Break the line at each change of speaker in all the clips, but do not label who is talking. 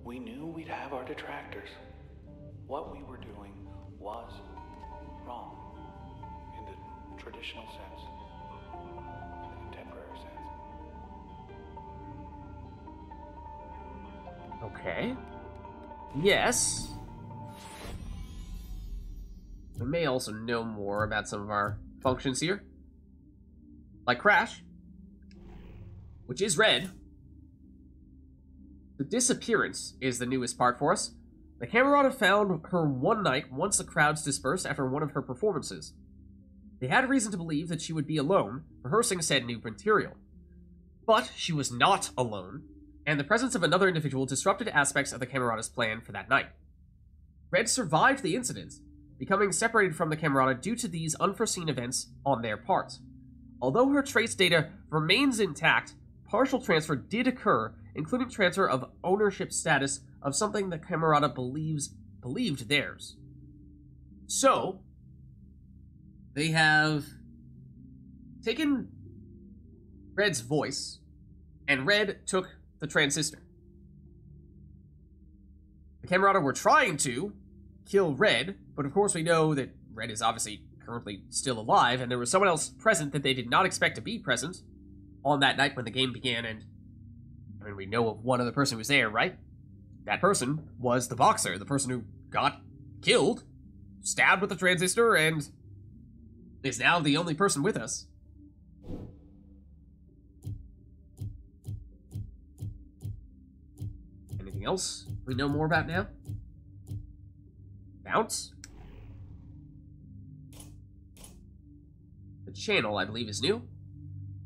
We knew we'd have our detractors. What we were doing was wrong in the traditional sense, the contemporary sense.
Okay. Yes. We may also know more about some of our functions here. Like Crash, which is red. The disappearance is the newest part for us. The Camerata found her one night once the crowds dispersed after one of her performances. They had reason to believe that she would be alone, rehearsing said new material. But she was not alone, and the presence of another individual disrupted aspects of the Camerata's plan for that night. Red survived the incident, becoming separated from the Camerata due to these unforeseen events on their part. Although her trace data remains intact, partial transfer did occur, including transfer of ownership status of something the Camerata believed theirs. So, they have taken Red's voice, and Red took the Transistor. The Camerata were trying to kill Red, but of course we know that Red is obviously currently still alive, and there was someone else present that they did not expect to be present on that night when the game began, and I mean, we know of one other person who was there, right? That person was the boxer, the person who got killed, stabbed with the Transistor, and is now the only person with us. Anything else we know more about now? Bounce? The channel, I believe, is new.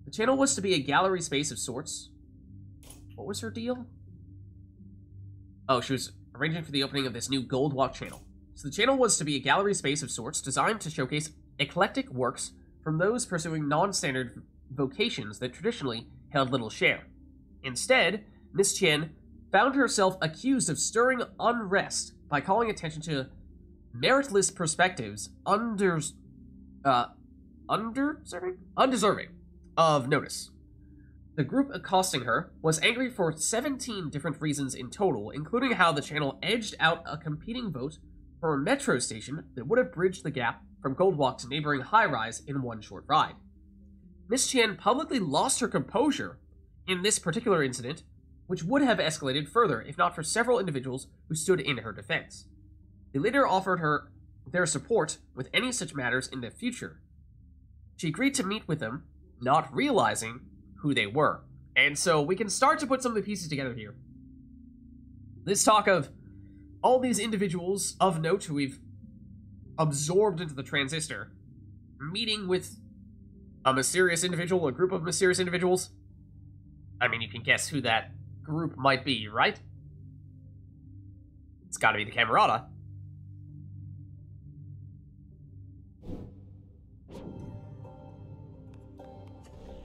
The channel was to be a gallery space of sorts. What was her deal? Oh, she was arranging for the opening of this new Gold Walk channel. So the channel was to be a gallery space of sorts designed to showcase eclectic works from those pursuing non-standard vocations that traditionally held little share. Instead, Miss Chen found herself accused of stirring unrest by calling attention to meritless perspectives undeserving of notice. The group accosting her was angry for 17 different reasons in total, including how the channel edged out a competing vote for a metro station that would have bridged the gap from Goldwalk to neighboring high-rise in one short ride. Miss Chen publicly lost her composure in this particular incident, which would have escalated further if not for several individuals who stood in her defense. They later offered her their support with any such matters in the future. She agreed to meet with them, not realizing who they were. And so we can start to put some of the pieces together here. This talk of all these individuals of note who we've absorbed into the Transistor, meeting with a mysterious individual, a group of mysterious individuals. I mean, you can guess who that group might be, right? It's gotta be the Camerata.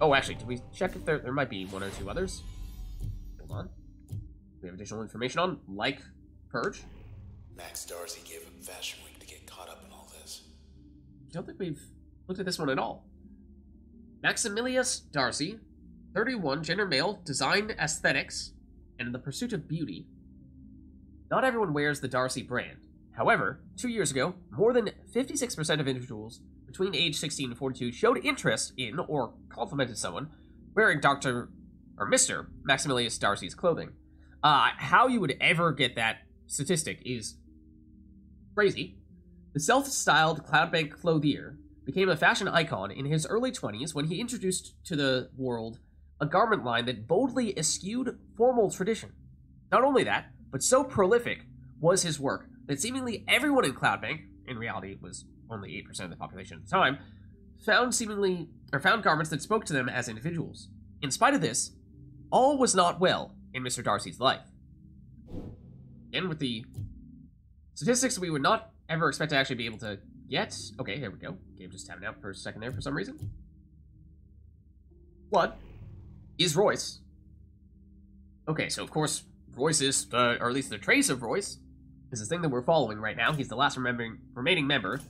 Oh, actually, did we check if there might be one or two others? Hold on. We have additional information on, like Purge.
Max Darcy gave him Fashion Week to get caught up in all this.
I don't think we've looked at this one at all. Maximilius Darcy, 31, gender male, design aesthetics, and in the pursuit of beauty. Not everyone wears the Darcy brand. However, 2 years ago, more than 56% of individuals between age 16 and 42 showed interest in or complimented someone wearing Dr. or Mr. Maximilius Darcy's clothing. How you would ever get that statistic is crazy. The self-styled Cloudbank clothier became a fashion icon in his early 20s when he introduced to the world a garment line that boldly eschewed formal tradition. Not only that, but so prolific was his work that seemingly everyone in Cloudbank, in reality it was only 8% of the population at the time, found garments that spoke to them as individuals. In spite of this, all was not well in Mr. Darcy's life. Again, with the statistics we would not ever expect to actually be able to get. Okay, here we go. Game just tapping out for a second there for some reason. What is Royce? Okay, so of course, Royce is, or at least the trace of Royce, is the thing that we're following right now. He's the last remaining member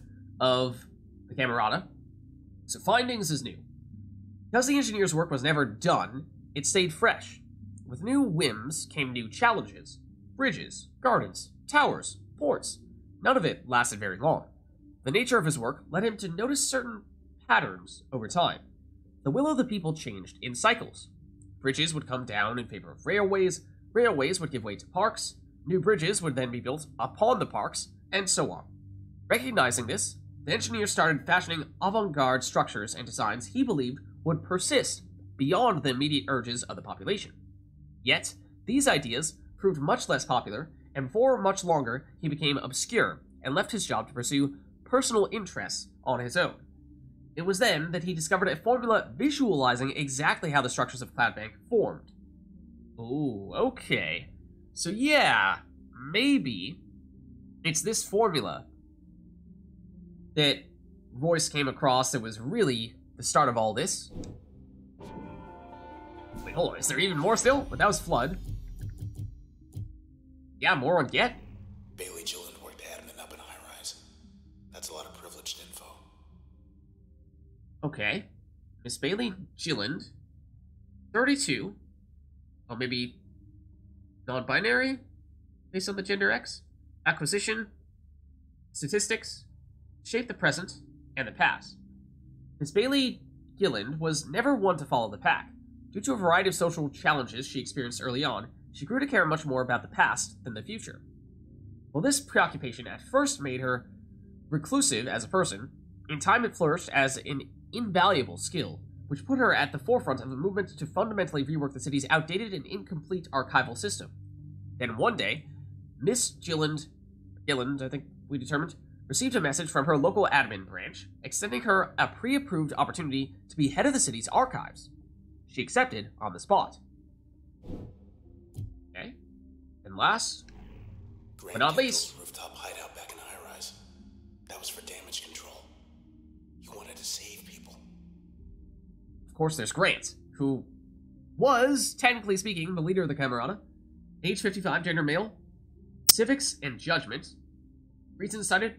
of the Camerata. So findings is new. Because the engineer's work was never done, it stayed fresh. With new whims came new challenges. bridges, gardens, towers, ports. None of it lasted very long. The nature of his work led him to notice certain patterns over time. The will of the people changed in cycles. Bridges would come down in favor of railways, railways would give way to parks, new bridges would then be built upon the parks, and so on. Recognizing this, the engineer started fashioning avant-garde structures and designs he believed would persist beyond the immediate urges of the population. Yet, these ideas proved much less popular, and for much longer he became obscure and left his job to pursue personal interests on his own. It was then that he discovered a formula visualizing exactly how the structures of Cloudbank formed. Ooh, okay. So yeah, maybe it's this formula that Royce came across that was really the start of all this. Wait, hold on, is there even more still? But that was Flood. Yeah, more on Get.
Bailey Gilland worked admin up in high rise. That's a lot of privileged info.
Okay. Miss Bailey Gilland, 32. Oh, maybe non-binary? Based on the gender X? Acquisition, statistics, shape the present, and the past. Miss Bailey Gilland was never one to follow the pack. Due to a variety of social challenges she experienced early on, she grew to care much more about the past than the future. While this preoccupation at first made her reclusive as a person, in time it flourished as an invaluable skill, which put her at the forefront of a movement to fundamentally rework the city's outdated and incomplete archival system. Then one day, Miss Gilland, I think we determined, received a message from her local admin branch, extending her a pre-approved opportunity to be head of the city's archives. She accepted on the spot. Okay. And last, but not least,
rooftop hideout back in high rise. That was for damage control. You wanted to save people.
Of course, there's Grant, who was, technically speaking, the leader of the Camerata. Age 55, gender male, civics and judgment. Reasons cited,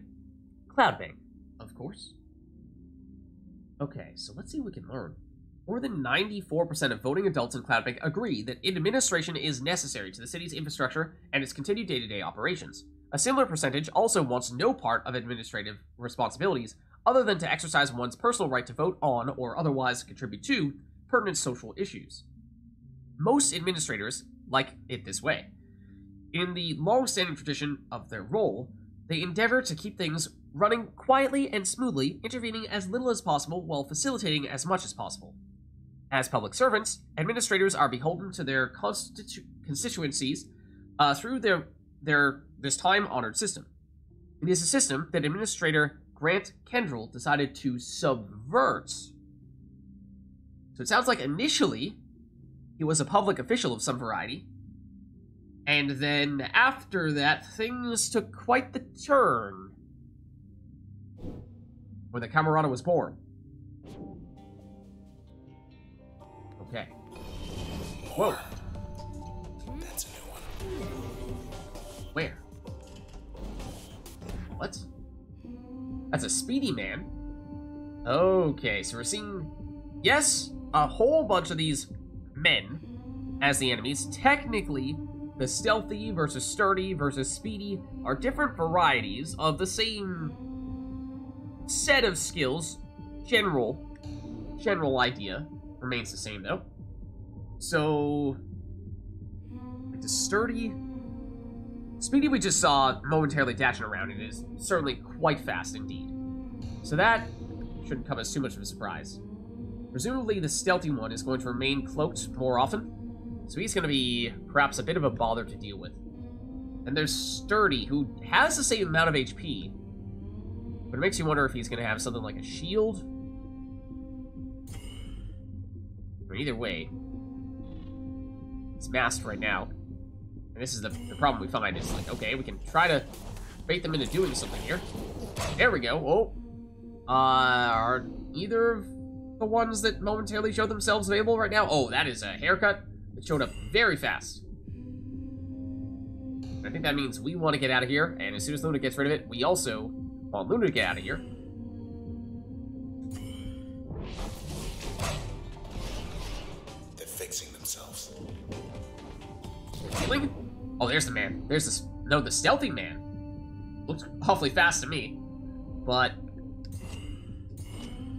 Cloudbank, of course. Okay, so let's see what we can learn. More than 94% of voting adults in Cloudbank agree that administration is necessary to the city's infrastructure and its continued day-to-day operations. A similar percentage also wants no part of administrative responsibilities other than to exercise one's personal right to vote on or otherwise contribute to pertinent social issues. Most administrators like it this way. In the long-standing tradition of their role, they endeavor to keep things running quietly and smoothly, intervening as little as possible while facilitating as much as possible. As public servants, administrators are beholden to their constituencies through this time-honored system. It is a system that Administrator Grant Kendrell decided to subvert. So it sounds like initially he was a public official of some variety, and then after that, things took quite the turn when the Camerata was born. Okay. Whoa.
That's a new one.
Where? What? That's a speedy man. Okay, so we're seeing, yes, a whole bunch of these men as the enemies. Technically, the stealthy versus sturdy versus speedy are different varieties of the same set of skills. General idea remains the same, though. So, like the sturdy... Speedy we just saw momentarily dashing around. It is certainly quite fast indeed. So that shouldn't come as too much of a surprise. Presumably the stealthy one is going to remain cloaked more often, so he's going to be perhaps a bit of a bother to deal with. And there's Sturdy, who has the same amount of HP, but it makes you wonder if he's going to have something like a shield. But either way, he's masked right now. And this is the problem we find. It's like, okay, we can try to bait them into doing something here. There we go. Oh. Are either of the ones that momentarily show themselves available right now? Oh, that is a haircut that showed up very fast. I think that means we want to get out of here, and as soon as Luna gets rid of it, we also want Luna to get out of here.
They're fixing themselves.
Healing? Oh, there's the man. There's this... No, the stealthy man. Looks awfully fast to me. But...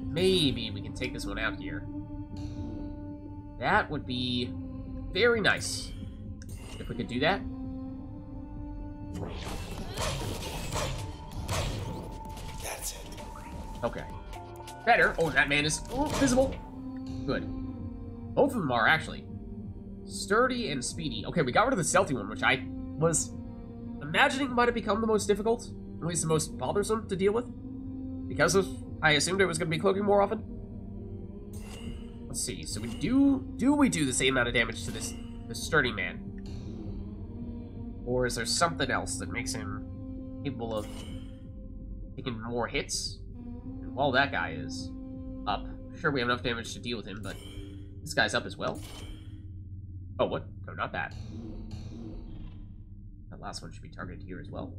maybe we can take this one out here. That would be very nice. If we could do that.
That's it.
Okay. Better. Oh, that man is visible. Good. Both of them are, actually. Sturdy and speedy. Okay, we got rid of the stealthy one, which I was imagining might have become the most difficult. At least the most bothersome to deal with. Because of, I assumed it was going to be cloaking more often. Let's see. So we do we do the same amount of damage to this sturdy man? Or is there something else that makes him capable of taking more hits? And while that guy is up, sure we have enough damage to deal with him, but this guy's up as well. Oh, what? No, not that. That last one should be targeted here as well.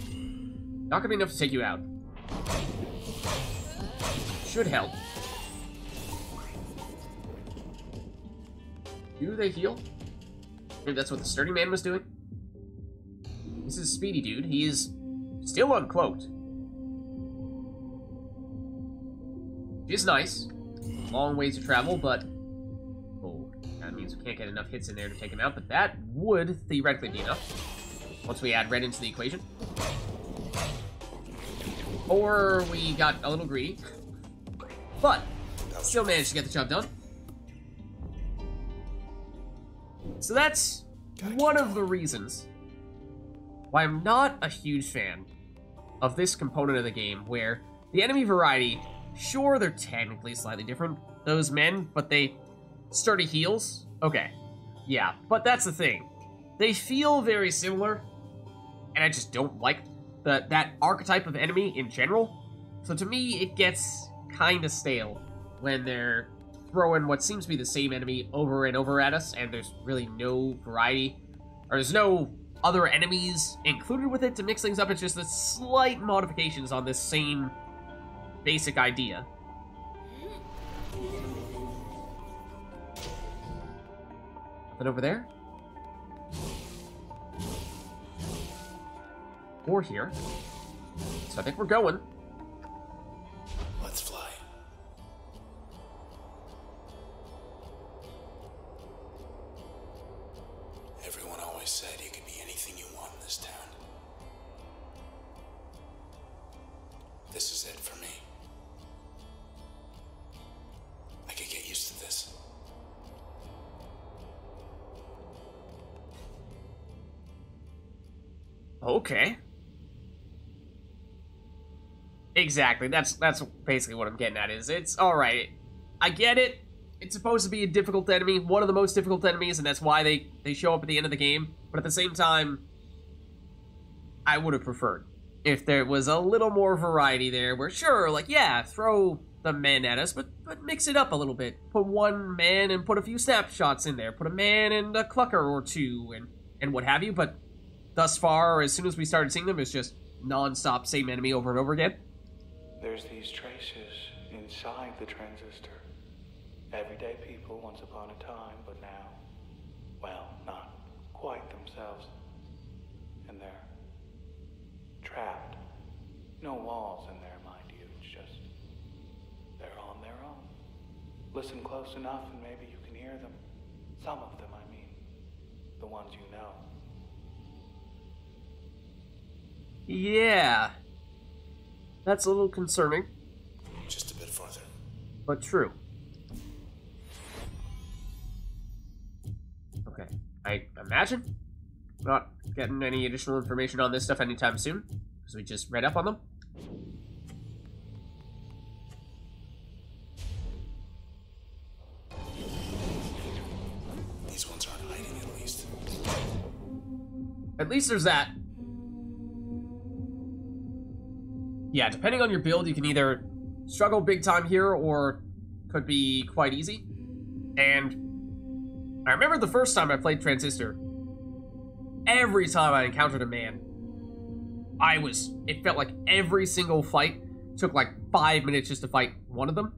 Not gonna be enough to take you out. Should help. Do they heal? Maybe that's what the sturdy man was doing? This is Speedy Dude. He is still uncloaked. Which is nice. Long ways to travel, but... oh, that means we can't get enough hits in there to take him out, but that would theoretically be enough. Once we add red into the equation. Or we got a little greedy. But, still managed to get the job done. So that's one of the reasons why I'm not a huge fan of this component of the game, where the enemy variety, sure, they're technically slightly different, those men, but they sturdy heals. Okay, yeah, but that's the thing. They feel very similar, and I just don't like that archetype of enemy in general. So to me, it gets kind of stale when they're throwing what seems to be the same enemy over and over at us, and there's really no variety, or there's no other enemies included with it to mix things up. It's just the slight modifications on this same basic idea. Nothing over there? Or here. So I think we're going.
Let's fly. Everyone always said you could be anything you want in this town. This is it for me. I could get used to this.
Okay. Exactly. That's basically what I'm getting at. Is it's all right. I get it. It's supposed to be a difficult enemy, one of the most difficult enemies, and that's why they show up at the end of the game. But at the same time, I would have preferred if there was a little more variety there. Where sure, like yeah, throw the men at us, but mix it up a little bit. Put one man and put a few snapshots in there. Put a man and a clucker or two, and what have you. But thus far, as soon as we started seeing them, it's just non-stop same enemy over and over again.
There's these traces inside the transistor. Everyday people once upon a time, but now, well, not quite themselves. And they're trapped. No walls in there, mind you. It's just, they're on their own. Listen close enough and maybe you can hear them. Some of them, I mean. The ones you know.
Yeah. That's a little concerning.
Just a bit farther.
But true. Okay. I imagine not getting any additional information on this stuff anytime soon, because we just read up on them.
These ones aren't hiding, at least.
At least there's that. Yeah, depending on your build, you can either struggle big time here or could be quite easy. And I remember the first time I played Transistor, every time I encountered a man, it felt like every single fight took like 5 minutes just to fight one of them,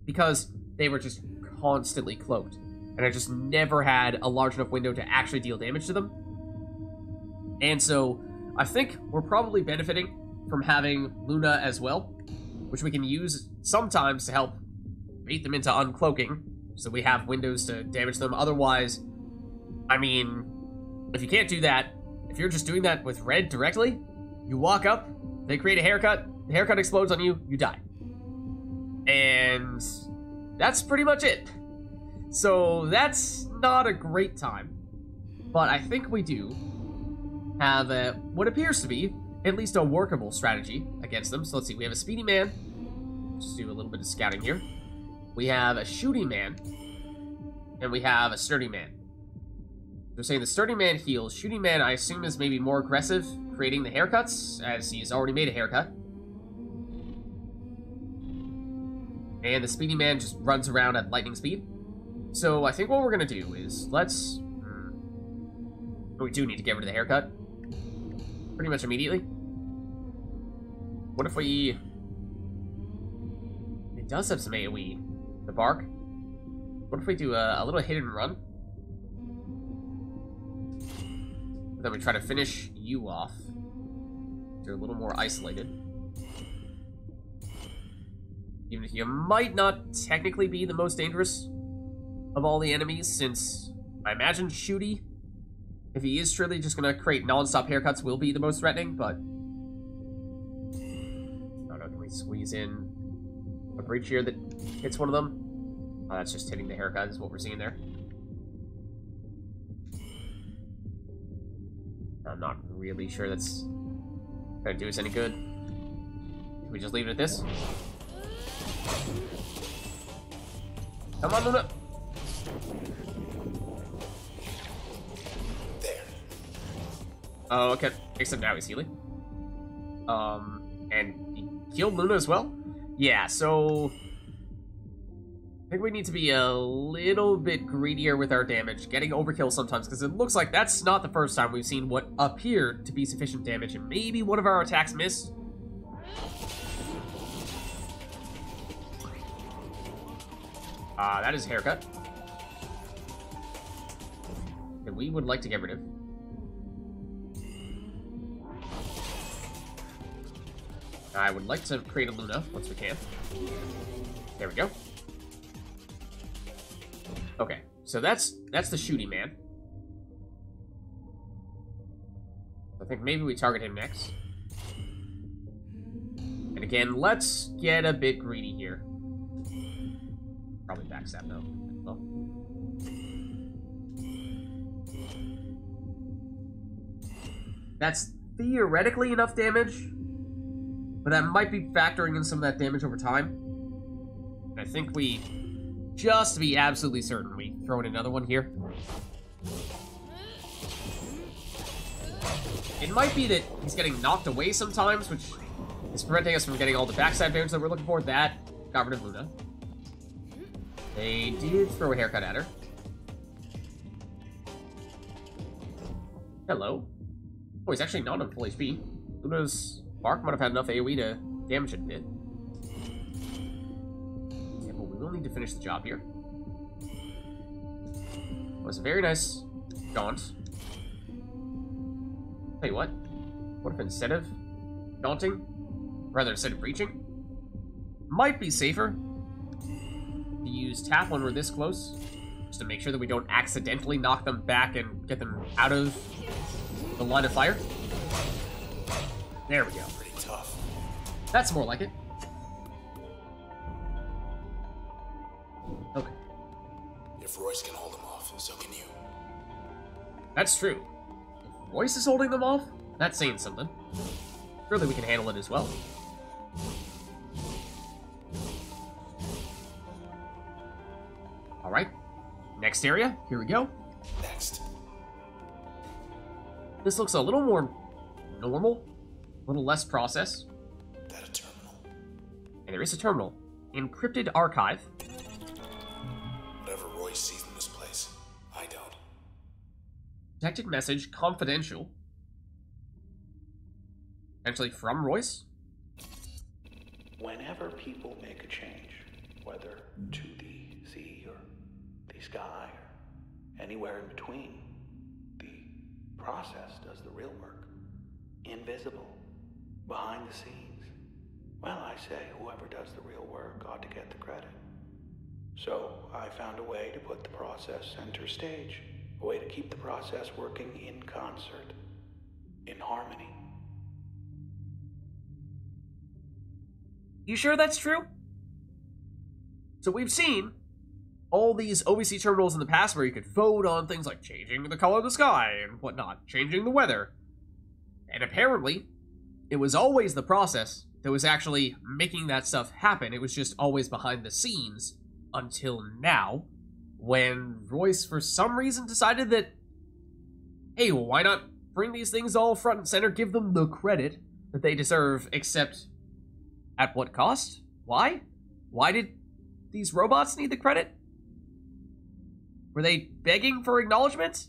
because they were just constantly cloaked. And I just never had a large enough window to actually deal damage to them. And so I think we're probably benefiting from having Luna as well, which we can use sometimes to help bait them into uncloaking, so we have windows to damage them. Otherwise, I mean, if you can't do that, if you're just doing that with red directly, you walk up, they create a haircut, the haircut explodes on you, you die. And that's pretty much it. So that's not a great time. But I think we do have what appears to be at least a workable strategy against them. So let's see, we have a speedy man. Just do a little bit of scouting here. We have a shooting man. And we have a sturdy man. They're saying the sturdy man heals. Shooting man, I assume, is maybe more aggressive, creating the haircuts, as he's already made a haircut. And the speedy man just runs around at lightning speed. So I think what we're going to do is, let's... We do need to get rid of the haircut. Pretty much immediately. What if we... It does have some AoE. The bark. What if we do a little hit and run? Then we try to finish you off. You're a little more isolated. Even if you might not technically be the most dangerous of all the enemies, since I imagine Shooty, if he is truly just going to create non-stop haircuts, will be the most threatening, but... I don't know, can we squeeze in a breach here that hits one of them? Oh, that's just hitting the haircut, is what we're seeing there. I'm not really sure that's gonna do us any good. Can we just leave it at this? Come on, Luna!
There.
Oh, okay. Except now he's healing. And he killed Luna as well? Yeah, so... I think we need to be a little bit greedier with our damage, getting overkill sometimes, because it looks like that's not the first time we've seen what appeared to be sufficient damage, and maybe one of our attacks missed. That is a haircut. That we would like to get rid of. I would like to create a Luna once we can. There we go. Okay, so that's the shooty man. I think maybe we target him next. And again, let's get a bit greedy here. Probably backstab though. Well. That's theoretically enough damage, but that might be factoring in some of that damage over time. And I think we... Just to be absolutely certain, we throw in another one here. It might be that he's getting knocked away sometimes, which is preventing us from getting all the backside damage that we're looking for. That got rid of Luna. They did throw a haircut at her. Hello. Oh, he's actually not on full HP. Luna's bark might have had enough AoE to damage it a bit. We'll need to finish the job here. It was a very nice daunt. Tell you what if instead of daunting, rather instead of breaching, might be safer to use tap when we're this close, just to make sure that we don't accidentally knock them back and get them out of the line of fire. There we go.
Pretty tough.
That's more like it. Okay.
If Royce can hold him off, so can you.
That's true. If Royce is holding them off, that's saying something. Surely we can handle it as well. Alright. Next area. Here we go.
Next.
This looks a little more normal. A little less process.
That a terminal?
And there is a terminal. Encrypted archive.
Whatever Royce sees in this place, I don't.
Protected message, confidential. Potentially from Royce?
Whenever people make a change, whether to the sea or the sky or anywhere in between, the Process does the real work. Invisible. Behind the scenes. Well, I say whoever does the real work ought to get the credit. So I found a way to put the process center stage. A way to keep the process working in concert. In harmony.
You sure that's true? So we've seen all these OVC terminals in the past where you could vote on things like changing the color of the sky and whatnot, changing the weather. And apparently, it was always the process that was actually making that stuff happen. It was just always behind the scenes until now, when Royce, for some reason, decided that, hey, well, why not bring these things all front and center, give them the credit that they deserve, except at what cost? Why? Why did these robots need the credit? Were they begging for acknowledgement?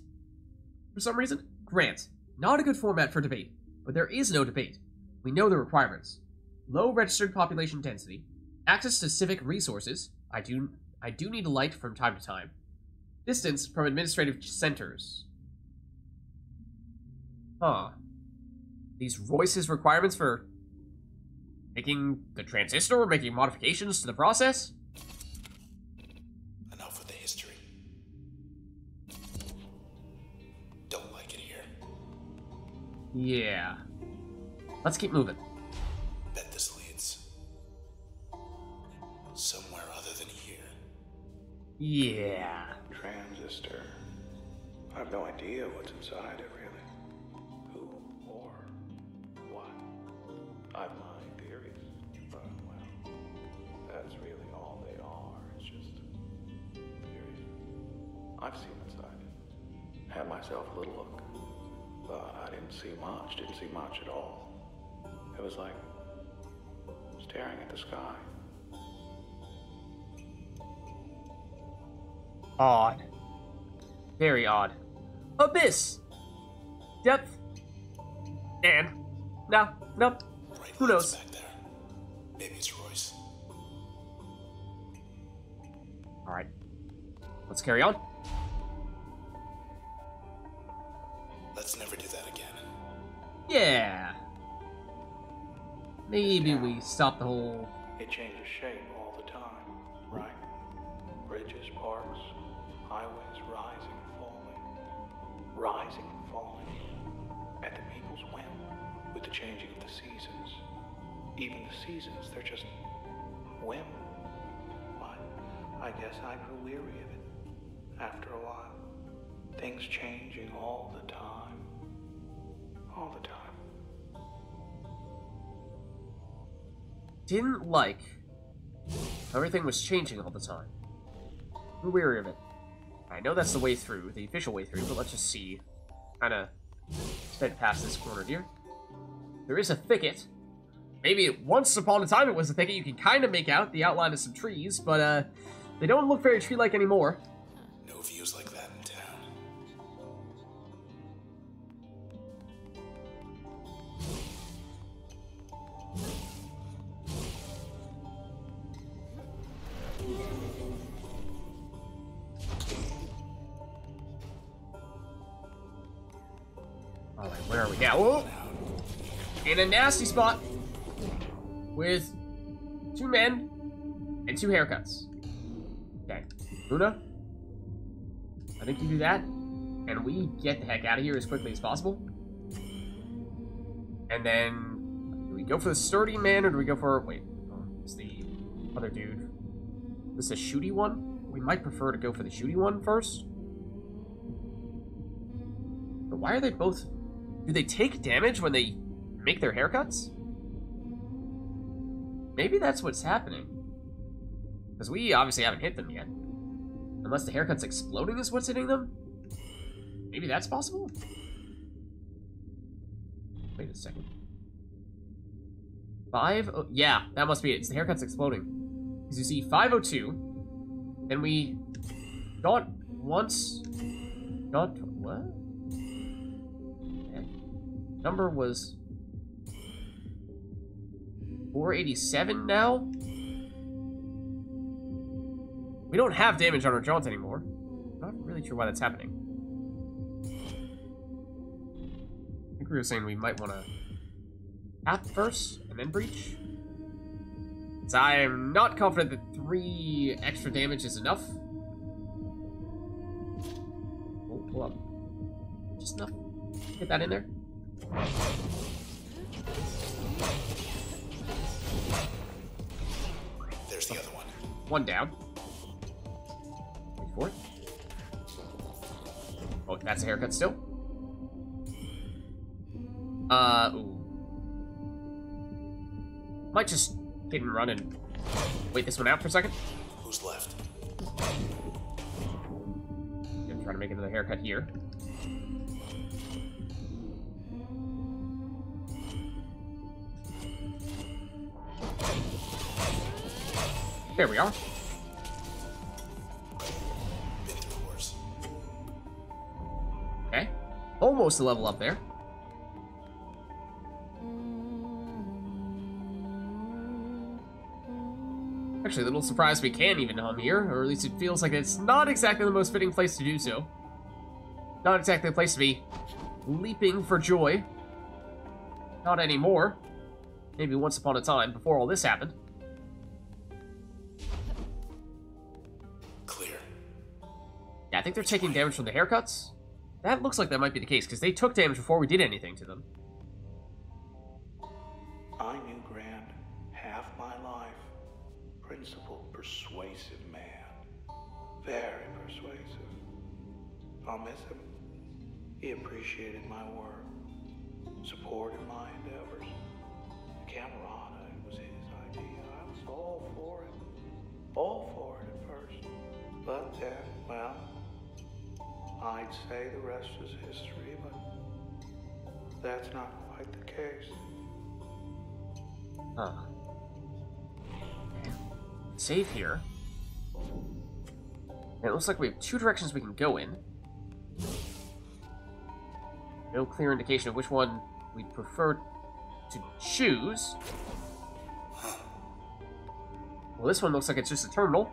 For some reason? Grant, not a good format for debate, but there is no debate. We know the requirements. Low registered population density, access to civic resources, I do need a light from time to time, distance from administrative centers. Huh. These Royce's requirements for making the transistor, or making modifications to the process?
Enough with the history. Don't like it here.
Yeah. Let's keep moving.
Bet this leads somewhere other than here.
Yeah.
Transistor. I have no idea what's inside it, really. Who or what? I've my theories, but, well, that's really all they are. It's just theories. I've seen inside it. Had myself a little look, but I didn't see much. Didn't see much at all. It was like staring at the sky.
Odd. Very odd. Abyss! Depth. And. No.
Right,
Who knows?
back there. Maybe it's Royce.
Alright. Let's carry on.
Let's never do that again.
Yeah. Maybe we stop the whole...
It changes shape all the time, right? Bridges, parks, highways rising and falling. Rising and falling. At the people's whim, with the changing of the seasons. Even the seasons, they're just whim. But I guess I grew weary of it after a while. Things changing all the time. All the time.
Didn't like how everything was changing all the time. We're weary of it. I know that's the way through, the official way through, but let's just see. Kinda sped past this corner here. There is a thicket. Maybe once upon a time it was a thicket. You can kind of make out the outline of some trees, but they don't look very tree-like anymore.
No views like that in town.
Alright, where are we now? Whoa! In a nasty spot with 2 men and 2 haircuts. Okay. Luna, I think you do that, and we get the heck out of here as quickly as possible. And then, do we go for the sturdy man, or do we go for... Wait, it's the other dude. This is a shooty one? We might prefer to go for the shooty one first. But why are they both... Do they take damage when they make their haircuts? Maybe that's what's happening. Because we obviously haven't hit them yet. Unless the haircut's exploding is what's hitting them? Maybe that's possible? Wait a second. 5... Oh, yeah, that must be it. It's the haircut's exploding. Because you see 502. Then we... Got once... Got... What? Okay. Number was... 487 now? We don't have damage on our jaunts anymore. Not really sure why that's happening. think we were saying we might want to tap first and then breach. Because I am not confident that 3 extra damage is enough. Oh, hold on. Just enough. Get that in there.
There's the other one.
One down. Wait for it. Oh, that's a haircut still. Ooh. Might just hit and run and wait this one out for a second.
Who's left?
Gonna try to make another haircut here. There we are.
Been through worse.
Okay. Almost a level up there. Actually, a little surprised we can even hum here, or at least it feels like it's not exactly the most fitting place to do so. Not exactly the place to be leaping for joy. Not anymore. Maybe once upon a time, before all this happened.
Clear.
Yeah, I think they're taking damage from the haircuts. That looks like that might be the case, because they took damage before we did anything to them.
I knew Grant half my life. Principled, persuasive man. Very persuasive. I'll miss him. He appreciated my work, supported my endeavors. The Camerata, it was his idea. I was all for it. All for it at first. But then, well, I'd say the rest is history, but that's not quite the case.
Huh. Save here. And it looks like we have 2 directions we can go in. No clear indication of which one we'd prefer to choose. Well, this one looks like it's just a terminal.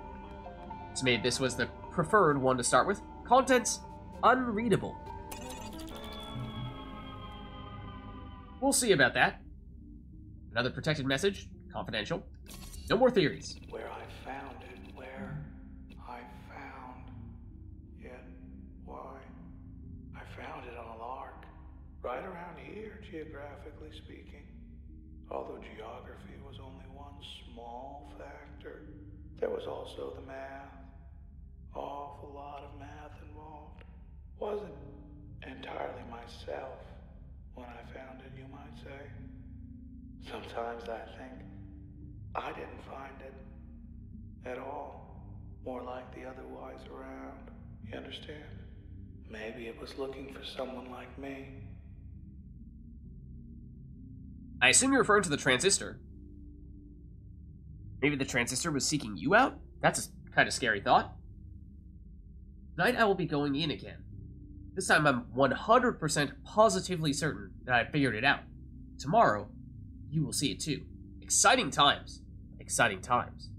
It's made this was the preferred one to start with. Contents unreadable. We'll see about that. Another protected message, confidential. No more theories.
Where I found it, where I found it, why? I found it on a lark, right around here, geographically speaking. Although geography was only one small factor, there was also the math. Awful lot of math involved. Wasn't entirely myself when I found it, you might say. Sometimes I think I didn't find it at all. More like the otherwise around. You understand? Maybe it was looking for someone like me.
I assume you're referring to the Transistor. Maybe the Transistor was seeking you out? That's a kind of scary thought. Tonight I will be going in again. This time I'm 100% positively certain that I figured it out. Tomorrow, you will see it too. Exciting times. Exciting times.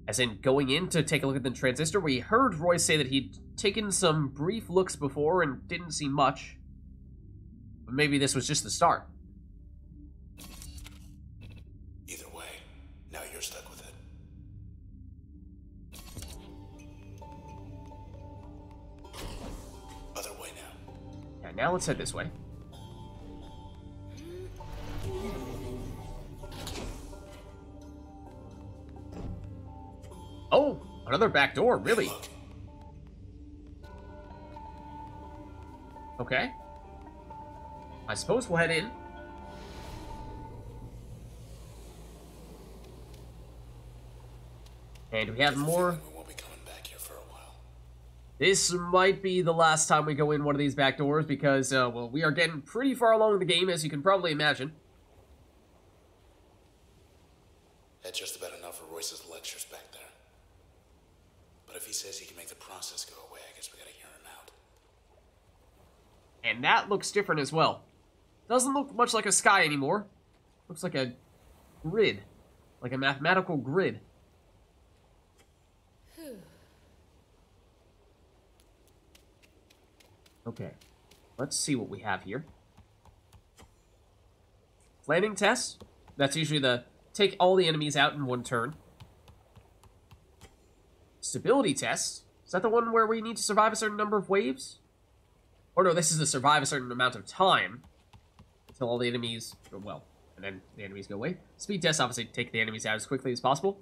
As in going in to take a look at the Transistor, we heard Roy say that he'd taken some brief looks before and didn't see much. But maybe this was just the start.
Either way, now you're stuck with it. Other way now.
Yeah, now let's head this way. Oh, another back door, really?
Hey, look.
Okay. I suppose we'll head in. And we have more.
We won't be coming back here for a while.
This might be the last time we go in one of these back doors because, well, we are getting pretty far along in the game, as you can probably imagine.
Had just about enough of Royce's lectures back there. But if he says he can make the process go away, I guess we gotta hear him out.
And that looks different as well. Doesn't look much like a sky anymore. Looks like a grid. Like a mathematical grid. Okay. Let's see what we have here. planning test. That's usually the take all the enemies out in one turn. Stability test. Is that the one where we need to survive a certain number of waves? Or no, this is to survive a certain amount of time until all the enemies, well, and then the enemies go away. Speed test, obviously, take the enemies out as quickly as possible.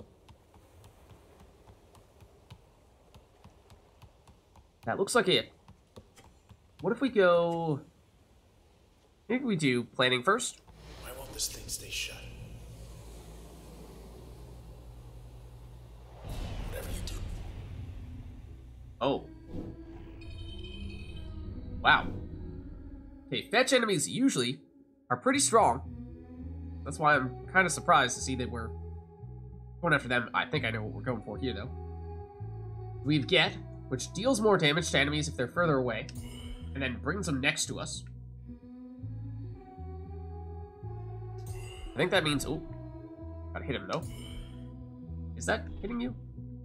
That looks like it. What if we go... Maybe we do planning first?
Why won't this thing stay shut? Whatever you do.
Oh. Wow. Okay, fetch enemies usually are pretty strong. That's why I'm kind of surprised to see that we're going after them. I think I know what we're going for here, though. We've Get, which deals more damage to enemies if they're further away, and then brings them next to us. I think that means... Oh, gotta hit him, though. Is that hitting you?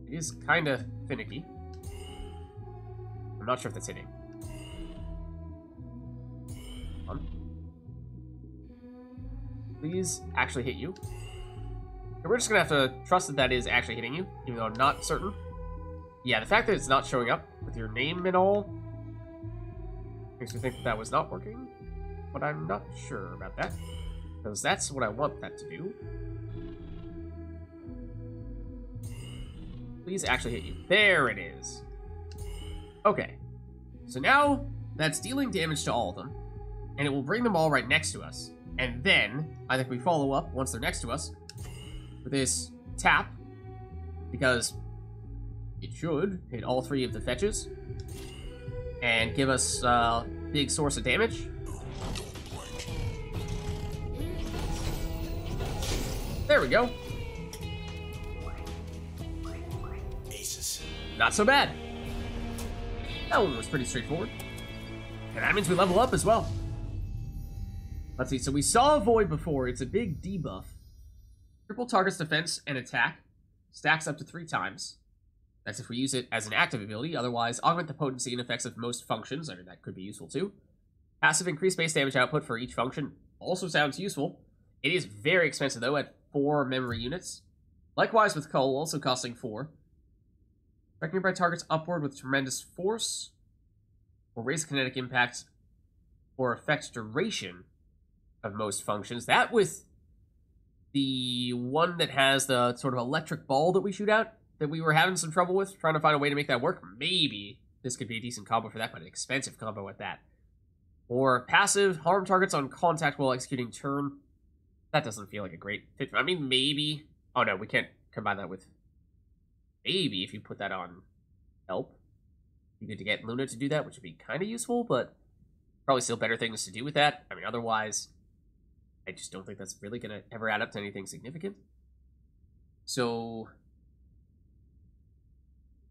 It is kind of finicky. I'm not sure if that's hitting. Please actually hit you. And we're just gonna have to trust that that is actually hitting you, even though I'm not certain. Yeah, the fact that it's not showing up with your name and all makes me think that was not working, but I'm not sure about that, because that's what I want that to do. Please actually hit you. There it is. Okay, so now that's dealing damage to all of them, and it will bring them all right next to us. And then, I think we follow up, once they're next to us, with this tap, because it should hit all three of the fetches, and give us a big source of damage. There we go.
Aces.
Not so bad. That one was pretty straightforward. And that means we level up as well. Let's see, so we saw a Void before. It's a big debuff. Triple targets defense and attack. Stacks up to 3 times. That's if we use it as an active ability. Otherwise, augment the potency and effects of most functions. I mean, that could be useful too. Passive increased base damage output for each function. Also sounds useful. It is very expensive though, at 4 memory units. Likewise with Cull, also costing 4. Striking nearby targets upward with tremendous force. Or raise kinetic impact. Or effect duration of most functions. That with the one that has the sort of electric ball that we shoot out, that we were having some trouble with, trying to find a way to make that work. Maybe this could be a decent combo for that, but an expensive combo at that. Or passive, harm targets on contact while executing turn. That doesn't feel like a great fit. I mean, maybe... Oh no, we can't combine that with... Maybe if you put that on help. You get to get Luna to do that, which would be kind of useful, but probably still better things to do with that. I mean, otherwise... I just don't think that's really going to ever add up to anything significant. So,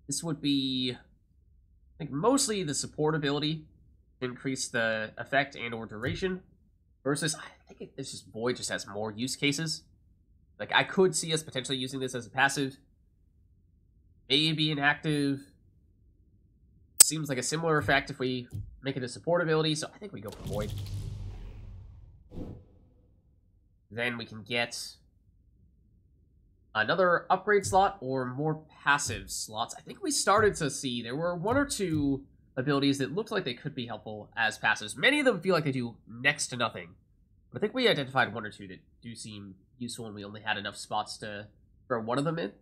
this would be, I think, mostly the support ability to increase the effect and or duration, versus, I think this just Void just has more use cases. Like, I could see us potentially using this as a passive, maybe an active. Seems like a similar effect if we make it a support ability, so I think we go for Void. Then we can get another upgrade slot or more passive slots. I think we started to see there were 1 or 2 abilities that looked like they could be helpful as passives. Many of them feel like they do next to nothing. But I think we identified 1 or 2 that do seem useful, and we only had enough spots to throw one of them in.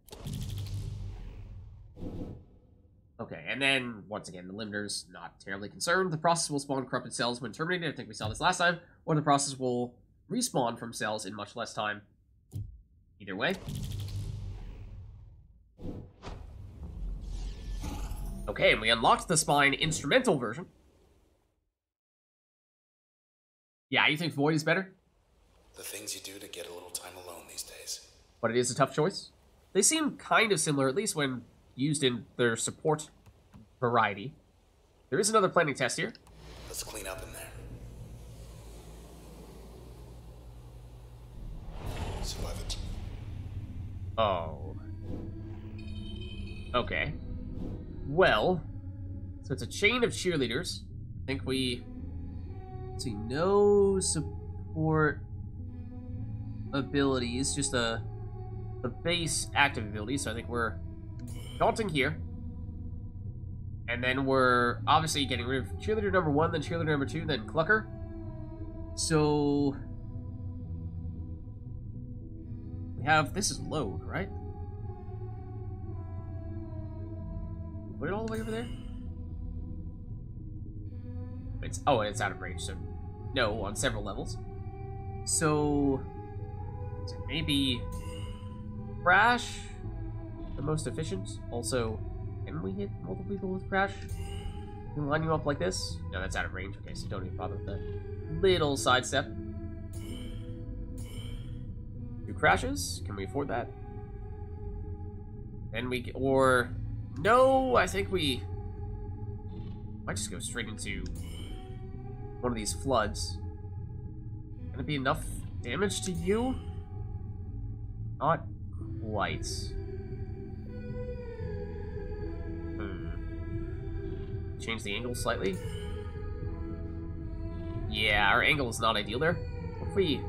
Okay, and then, once again, the limiters, not terribly concerned. The process will spawn corrupted cells when terminated. I think we saw this last time. Or the process will respawn from cells in much less time. Either way. Okay, and we unlocked the Spine instrumental version. Yeah, you think Void is better?
The things you do to get a little time alone these days.
But it is a tough choice. They seem kind of similar, at least when used in their support variety. There is another planning test here.
Let's clean up in there. Survive it.
Oh. Okay. Well, so it's a chain of cheerleaders. I think we... Let's see, no support. abilities, just the base active abilities. So I think we're daunting here. And then we're obviously getting rid of cheerleader number 1, then cheerleader number 2, then Clucker. So we have, this is load, right? Put it all the way over there? It's, oh, it's out of range, so no, on several levels. So maybe Crash, the most efficient. Also, can we hit multiple people with Crash? Can we line you up like this? No, that's out of range. Okay, so don't even bother with that little sidestep. 2 crashes? Can we afford that? Then we, or no, I think we might just go straight into one of these floods. Gonna be enough damage to you? Not quite. Change the angle slightly. Yeah, our angle is not ideal there. What if we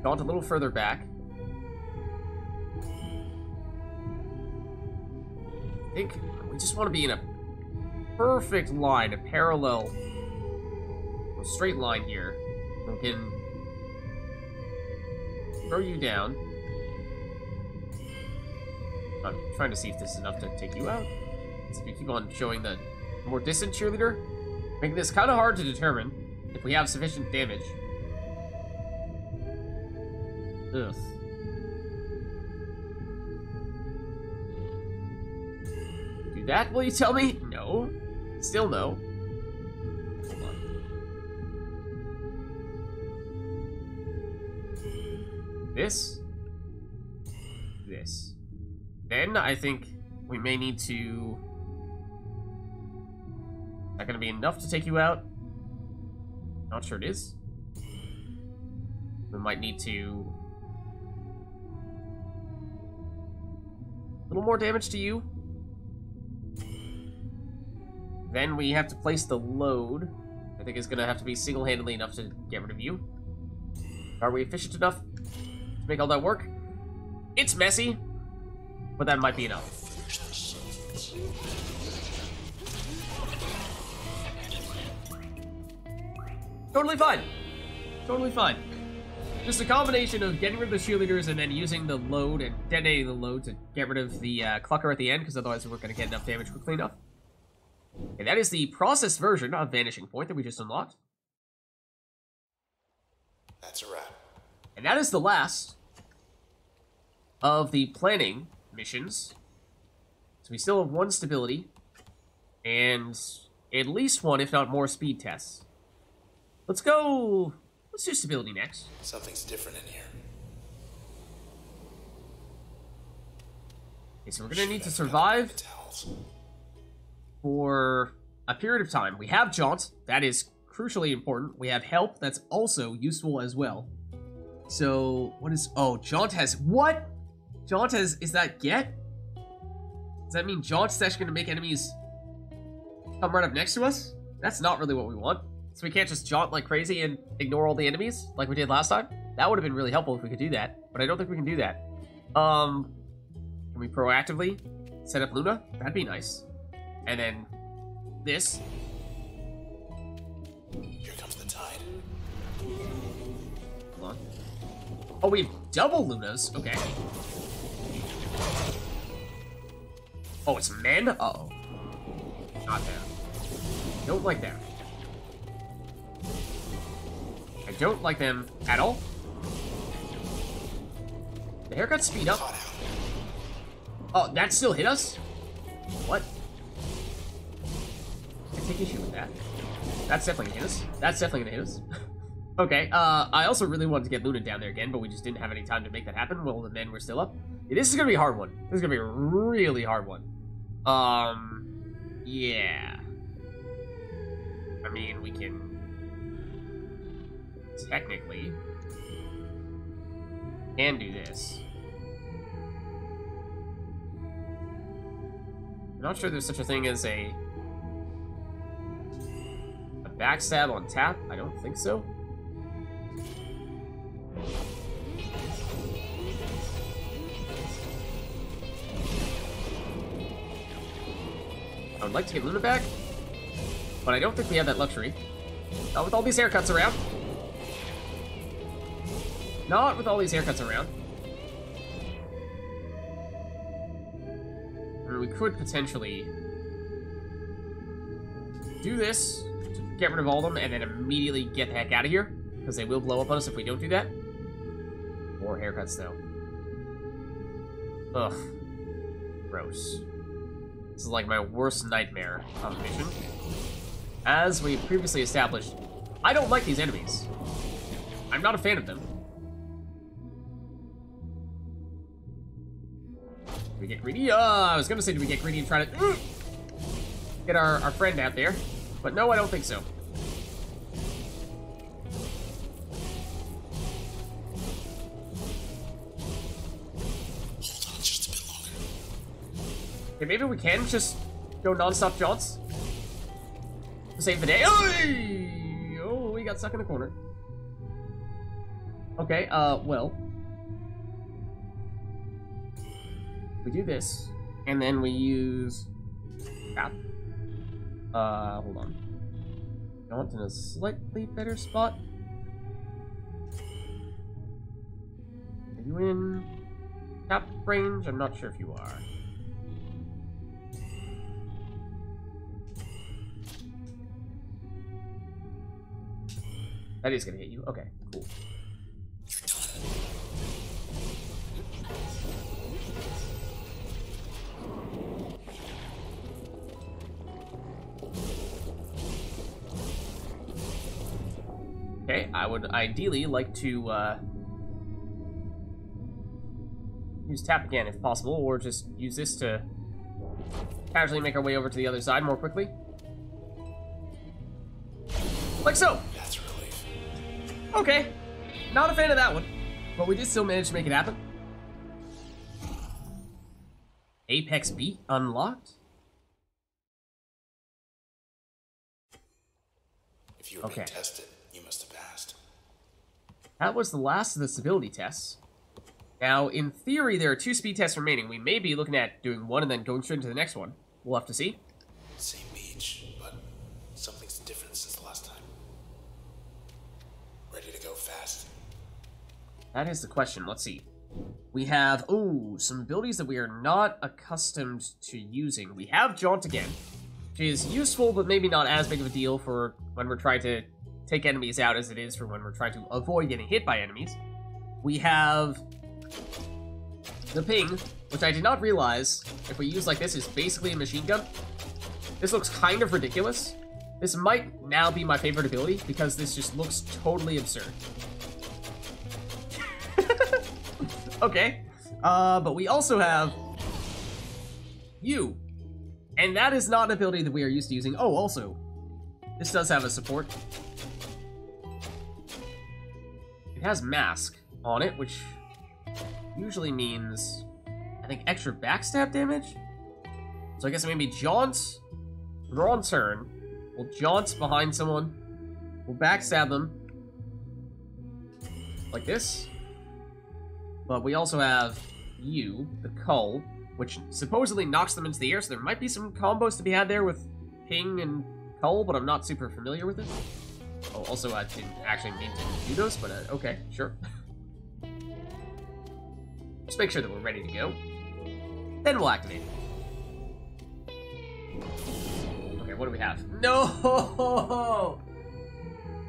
daunt a little further back? I think we just want to be in a perfect line, a parallel, a straight line here. We can throw you down. I'm trying to see if this is enough to take you out. So if you keep on showing the more distant cheerleader, making this kind of hard to determine if we have sufficient damage. Ugh. Do that, will you tell me? No. Still no. Hold on. This. This. Then I think we may need to... Not gonna be enough to take you out? Not sure it is. We might need to... A little more damage to you. Then we have to place the load. I think it's gonna have to be single-handedly enough to get rid of you. Are we efficient enough to make all that work? It's messy, but that might be enough. Totally fine. Totally fine. Just a combination of getting rid of the cheerleaders and then using the load and detonating the load to get rid of the Clucker at the end, because otherwise we weren't going to get enough damage quickly enough. Okay, that is the processed version of Vanishing Point that we just unlocked.
That's a wrap.
And that is the last of the planning missions. So we still have 1 stability and at least 1, if not more, speed tests. Let's go. Let's do stability next.
Something's different in here.
Okay, so we're gonna need to survive for a period of time. We have Jaunt, that is crucially important. We have Help, that's also useful as well. So, what is... Oh, Jaunt has... What? Jaunt has... Is that Get? Does that mean Jaunt's actually gonna make enemies come right up next to us? That's not really what we want. So we can't just jaunt like crazy and ignore all the enemies like we did last time? That would have been really helpful if we could do that, but I don't think we can do that. Can we proactively set up Luna? That'd be nice. And then this.
Here comes the tide.
Hold on. Oh, we have double Lunas. Okay. Oh, it's men? Uh-oh. Not them. Don't like them. I don't like them at all. The haircut speed up. Oh, that still hit us? What? I take issue with that. That's definitely gonna hit us. That's definitely gonna hit us. Okay, I also really wanted to get Luna down there again, but we just didn't have any time to make that happen. Well, and then we're still up. Yeah, this is gonna be a hard one. This is gonna be a really hard one. Yeah. I mean, we can... Technically, can do this. I'm not sure there's such a thing as a backstab on tap. I don't think so. I would like to get Luna back, but I don't think we have that luxury. Not with all these haircuts around. Not with all these haircuts around. I mean, we could potentially do this to get rid of all of them and then immediately get the heck out of here, because they will blow up on us if we don't do that. More haircuts, though. Ugh. Gross. This is like my worst nightmare of a mission. As we previously established, I don't like these enemies. I'm not a fan of them. Do we get greedy? I was gonna say, do we get greedy and try to get our friend out there? But no, I don't think so.
Hold on just a bit longer.
Okay, maybe we can just go non-stop jaunts to save the day. Oh, we got stuck in a corner. Okay, well. We do this, and then we use... Crap. Hold on. Jaunt in a slightly better spot. Are you in tap range? I'm not sure if you are. That is gonna hit you. Okay, cool. Okay, I would ideally like to use tap again if possible, or just use this to casually make our way over to the other side more quickly. Like so.
That's a relief.
Okay, not a fan of that one, but we did still manage to make it happen. Apex Beat unlocked?
If you were being tested, you must have passed.
That was the last of the stability tests. Now, in theory, there are 2 speed tests remaining. We may be looking at doing one and then going straight into the next one. We'll have to see.
Same beach, but something's different since the last time. Ready to go fast?
That is the question. Let's see. We have, some abilities that we are not accustomed to using. We have Jaunt again, which is useful, but maybe not as big of a deal for when we're trying to take enemies out as it is for when we're trying to avoid getting hit by enemies. We have the ping, which I did not realize, if we use like this, is basically a machine gun. This looks kind of ridiculous. This might now be my favorite ability, because this just looks totally absurd. Okay. But we also have you. And that is not an ability that we are used to using. Oh, also, this does have a support. It has Mask on it, which usually means, I think, extra backstab damage? So I guess maybe Jaunt, we're on turn, we'll Jaunt behind someone, we'll backstab them, like this. But we also have you, the Cull, which supposedly knocks them into the air, so there might be some combos to be had there with Ping and Cull, but I'm not super familiar with it. Oh, also, I didn't actually mean to do those, but okay, sure. Just make sure that we're ready to go. Then we'll activate it. Okay, what do we have? No!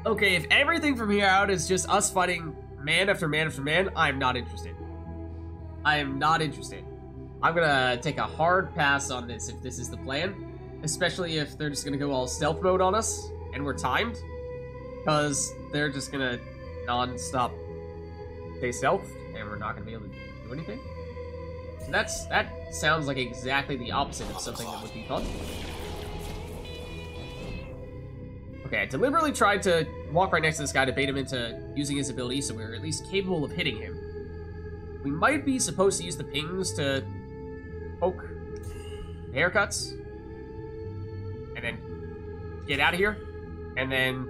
Okay, if everything from here out is just us fighting man after man after man, I'm not interested. I am not interested. I'm gonna take a hard pass on this if this is the plan. Especially if they're just gonna go all stealth mode on us, and we're timed. Because they're just gonna non-stop stay stealth, and we're not gonna be able to do anything. So that sounds like exactly the opposite of something that would be fun. Okay, I deliberately tried to walk right next to this guy to bait him into using his ability, so we're at least capable of hitting him. We might be supposed to use the pings to poke the haircuts, and then get out of here, and then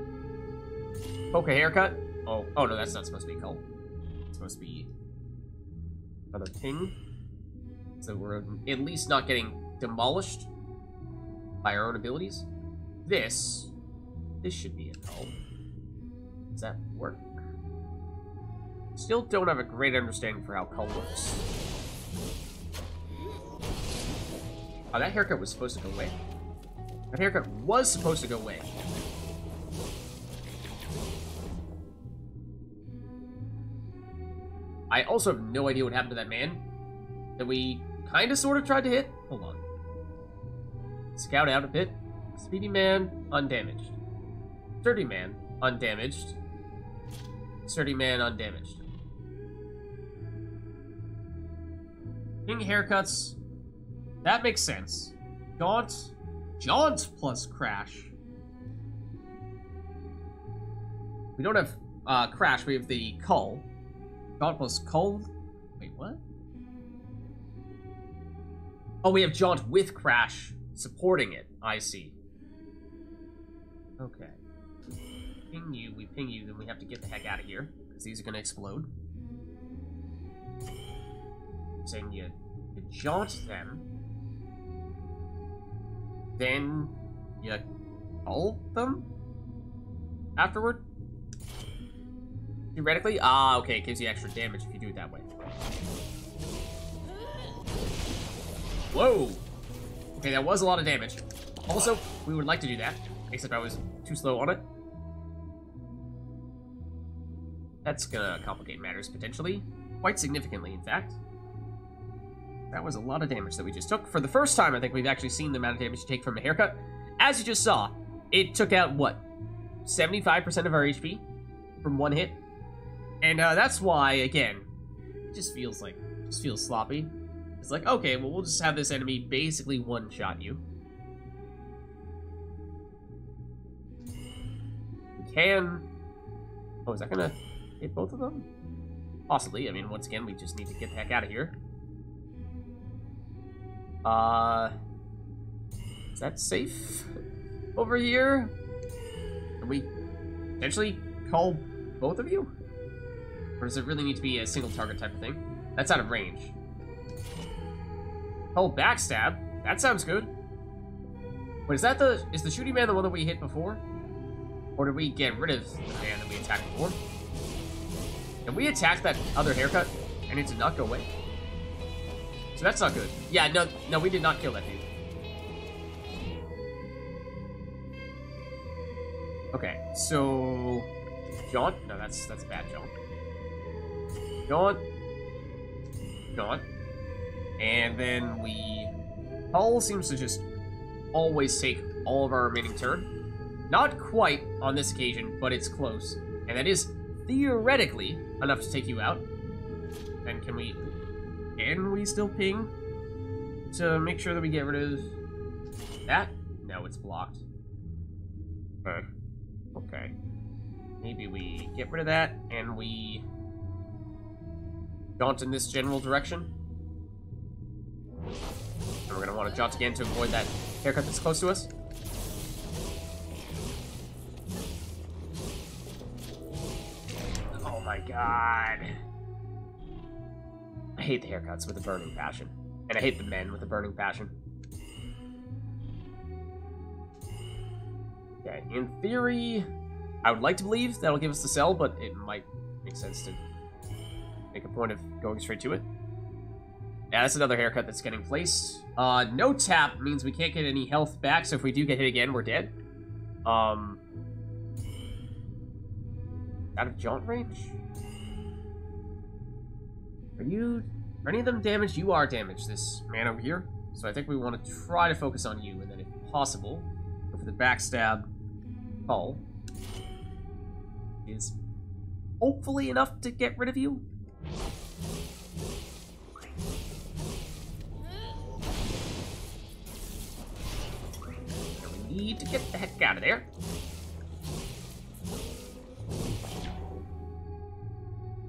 poke a haircut. Oh no, that's not supposed to be Cull. supposed to be another ping. So we're at least not getting demolished by our own abilities. This should be a null. Does that work? Still don't have a great understanding for how cull works. Oh, that haircut was supposed to go away. That haircut was supposed to go away. I also have no idea what happened to that man that we kind of sort of tried to hit. Hold on. Scout out a bit. Speedy man, undamaged. Sturdy man, undamaged. Sturdy man, undamaged. King haircuts. That makes sense. Jaunt plus Crash. We don't have Crash, we have the Cull. Jaunt plus Cull. Wait, what? Oh, we have Jaunt with Crash supporting it. I see. Okay. We ping you, then we have to get the heck out of here, because these are going to explode. Saying you jaunt them, then you cull them afterward? Theoretically? Ah, okay, it gives you extra damage if you do it that way. Whoa! Okay, that was a lot of damage. Also, we would like to do that, except I was too slow on it. That's gonna complicate matters, potentially. Quite significantly, in fact. That was a lot of damage that we just took. For the first time, I think we've actually seen the amount of damage you take from a haircut. As you just saw, it took out, what, 75% of our HP from one hit? And that's why, again, it just feels sloppy. It's like, okay, well, we'll just have this enemy basically one-shot you. We can... Oh, is that gonna hit both of them? Possibly. I mean, once again, we just need to get the heck out of here. Is that safe over here? Can we potentially call both of you? Or does it really need to be a single target type of thing? That's out of range. Call backstab? That sounds good. Wait, is the shooting man the one that we hit before? Or did we get rid of the man that we attacked before? Did we attack that other haircut and it did not go away? So that's not good. Yeah, no, we did not kill that dude. Okay, so... Jaunt? No, that's a bad jaunt. Jaunt. And then we... Hull seems to just always take all of our remaining turn. Not quite on this occasion, but it's close. And that is theoretically enough to take you out. And can we still ping to make sure that we get rid of that? No, it's blocked. Okay. Maybe we get rid of that and we jaunt in this general direction. And we're gonna want to jaunt again to avoid that haircut that's close to us. Oh my god. I hate the haircuts with a burning passion. And I hate the men with a burning passion. Okay, in theory, I would like to believe that'll give us the cell, but it might make sense to make a point of going straight to it. Yeah, that's another haircut that's getting placed. No tap means we can't get any health back, so if we do get hit again, we're dead. Out of jaunt range? Are any of them damaged? You are damaged, this man over here. So I think we want to try to focus on you, and then if possible, go for the backstab call. Is hopefully enough to get rid of you. We need to get the heck out of there.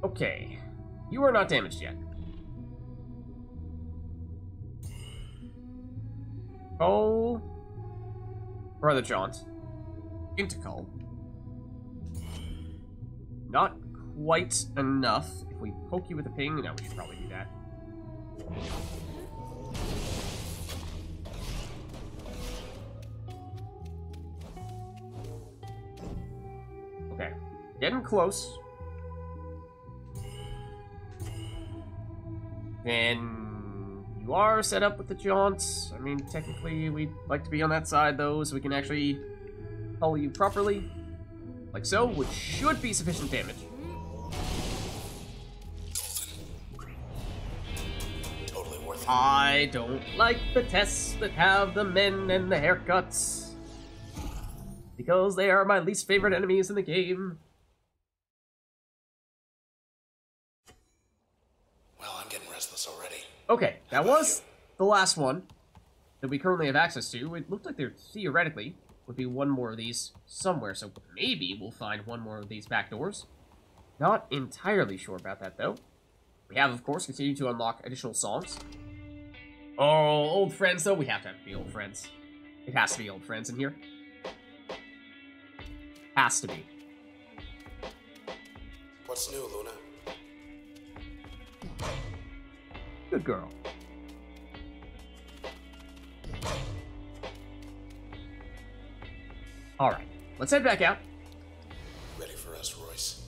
Okay. You are not damaged yet. Cull. Brother Jaunt. Into Cull. Not quite enough. If we poke you with a ping, no, we should probably do that. Okay, getting close. Then you are set up with the jaunts. I mean, technically, we'd like to be on that side, though, so we can actually hull you properly. Like so, which should be sufficient damage.
Totally worth it.
I don't like the tests that have the men and the haircuts. Because they are my least favorite enemies in the game.
Well, I'm getting restless already.
Okay, that was the last one that we currently have access to. It looked like there theoretically would be one more of these somewhere, so maybe we'll find one more of these back doors. Not entirely sure about that, though. We have, of course, continued to unlock additional songs. Oh, old friends, though. We have to be old friends. It has to be old friends in here. Has to be.
What's new, Luna?
Good girl. Alright, let's head back out.
Ready for us, Royce?